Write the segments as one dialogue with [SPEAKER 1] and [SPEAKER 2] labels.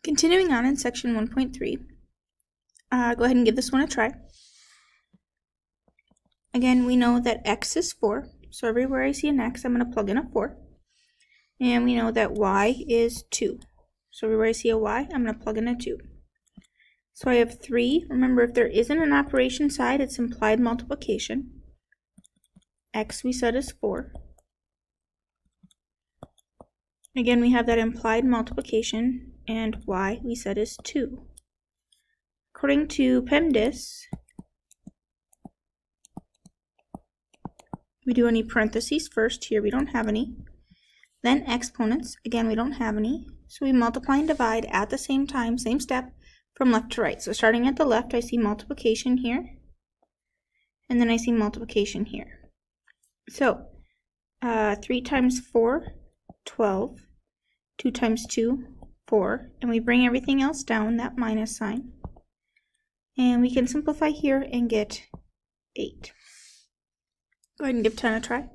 [SPEAKER 1] Continuing on in section 1.3, go ahead and give this one a try. Again, we know that x is 4, so everywhere I see an x, I'm going to plug in a 4. And we know that y is 2, so everywhere I see a y, I'm going to plug in a 2. So I have 3. Remember, if there isn't an operation side, it's implied multiplication. X we said is 4. Again, we have that implied multiplication, and y we said is 2. According to PEMDAS, we do any parentheses first. Here we don't have any. Then exponents. Again, we don't have any. So we multiply and divide at the same time, same step, from left to right. So starting at the left, I see multiplication here. And then I see multiplication here. So 3 times 4, 12. 2 times 2, 4. And we bring everything else down, that minus sign. And we can simplify here and get 8. Go ahead and give 10 a try.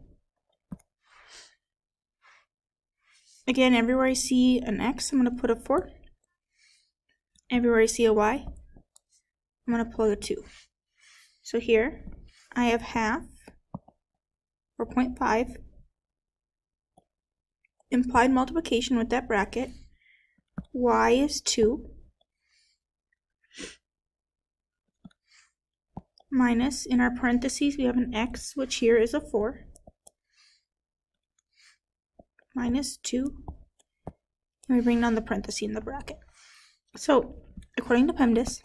[SPEAKER 1] Again, everywhere I see an x, I'm going to put a 4. Everywhere I see a y, I'm going to plug a 2. So here, I have half, 4.5, implied multiplication with that bracket. Y is 2, minus, in our parentheses, we have an x, which here is a 4. Minus 2, and we bring down the parenthesis in the bracket. So, according to PEMDAS,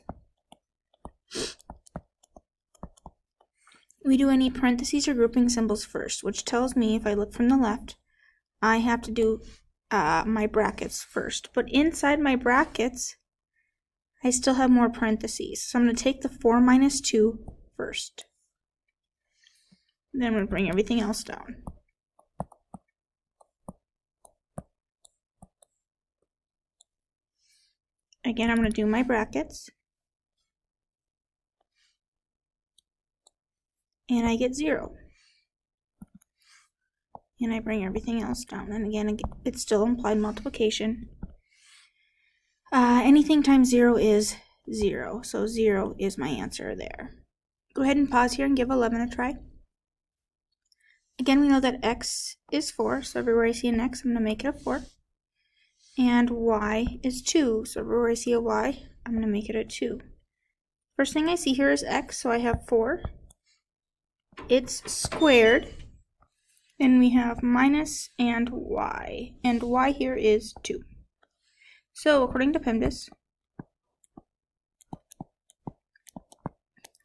[SPEAKER 1] we do any parentheses or grouping symbols first, which tells me if I look from the left, I have to do my brackets first. But inside my brackets, I still have more parentheses. So I'm going to take the 4 minus 2 first. Then I'm going to bring everything else down. Again, I'm going to do my brackets. And I get 0. And I bring everything else down. And again, it's still implied multiplication. Anything times 0 is 0. So 0 is my answer there. Go ahead and pause here and give 11 a try. Again, we know that x is 4. So everywhere I see an x, I'm going to make it a 4. And y is 2, so everywhere I see a y, I'm going to make it a 2. First thing I see here is x, so I have 4. It's squared. Then we have minus and y here is 2. So according to PEMDAS,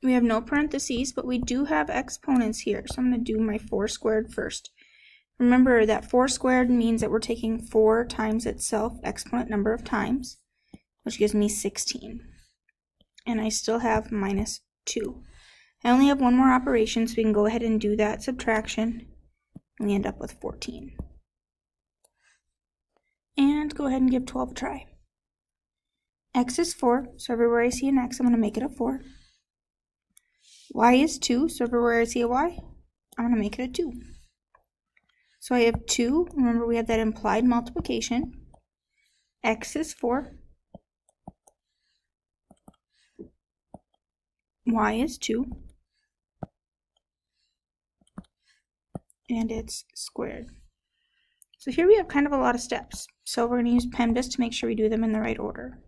[SPEAKER 1] we have no parentheses, but we do have exponents here. So I'm going to do my 4 squared first. Remember that 4 squared means that we're taking 4 times itself, exponent number of times, which gives me 16. And I still have minus 2. I only have one more operation, so we can go ahead and do that subtraction, and we end up with 14. And go ahead and give 12 a try. X is 4, so everywhere I see an x, I'm going to make it a 4. Y is 2, so everywhere I see a y, I'm going to make it a 2. So I have 2, remember we have that implied multiplication. X is 4. Y is 2. And it's squared. So here we have kind of a lot of steps. So we're going to use PEMDAS to make sure we do them in the right order.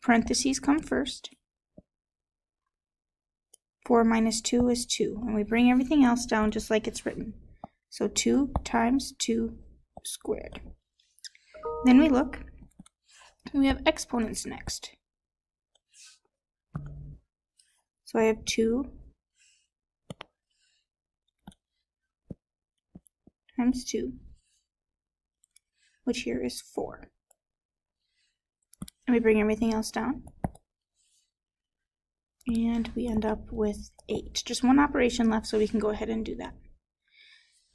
[SPEAKER 1] Parentheses come first. 4 minus 2 is 2, and we bring everything else down just like it's written. So 2 times 2 squared. Then we look, we have exponents next. So I have 2 times 2, which here is 4. And we bring everything else down. And we end up with 8. Just one operation left, so we can go ahead and do that.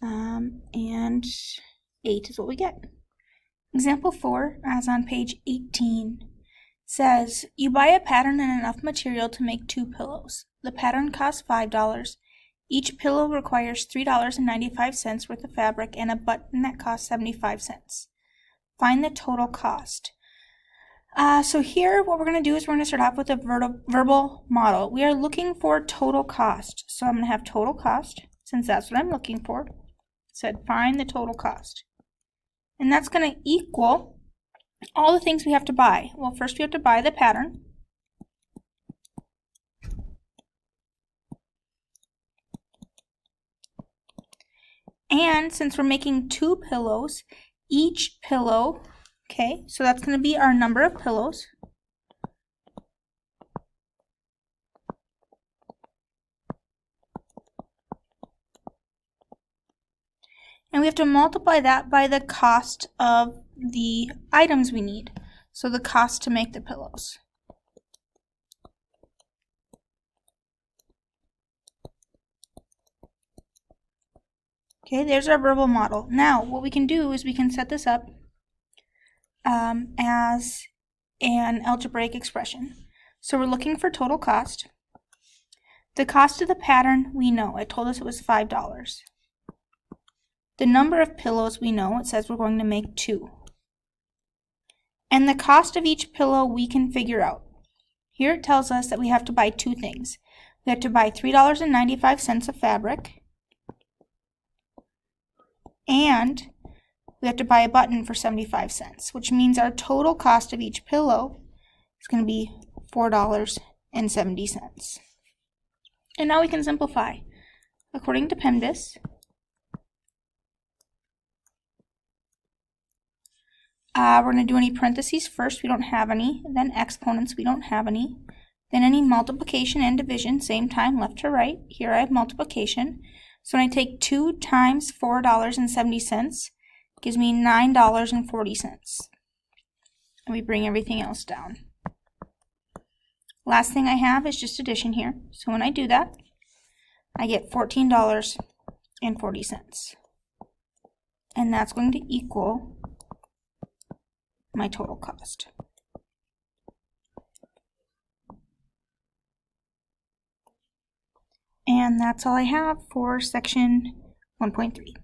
[SPEAKER 1] And 8 is what we get. Example 4, as on page 18, says, you buy a pattern and enough material to make 2 pillows. The pattern costs $5. Each pillow requires $3.95 worth of fabric and a button that costs 75 cents. Find the total cost. So here what we're going to do is we're going to start off with a verbal model. We are looking for total cost. So I'm going to have total cost, since that's what I'm looking for. It said find the total cost. And that's going to equal all the things we have to buy. Well, first we have to buy the pattern. And since we're making 2 pillows, each pillow, okay, so that's going to be our number of pillows. And we have to multiply that by the cost of the items we need. So the cost to make the pillows. Okay, there's our verbal model. Now, what we can do is we can set this up as an algebraic expression. So we're looking for total cost. The cost of the pattern we know. It told us it was $5. The number of pillows we know. It says we're going to make 2. And the cost of each pillow we can figure out. Here it tells us that we have to buy 2 things. We have to buy $3.95 of fabric. And we have to buy a button for 75 cents, which means our total cost of each pillow is going to be $4.70. And now we can simplify. According to PEMDAS, we're going to do any parentheses first, we don't have any, then exponents, we don't have any, then any multiplication and division, same time, left to right. Here I have multiplication. So when I take 2 times $4.70, gives me $9.40. And we bring everything else down. Last thing I have is just addition here. So when I do that, I get $14.40. And that's going to equal my total cost. And that's all I have for section 1.3.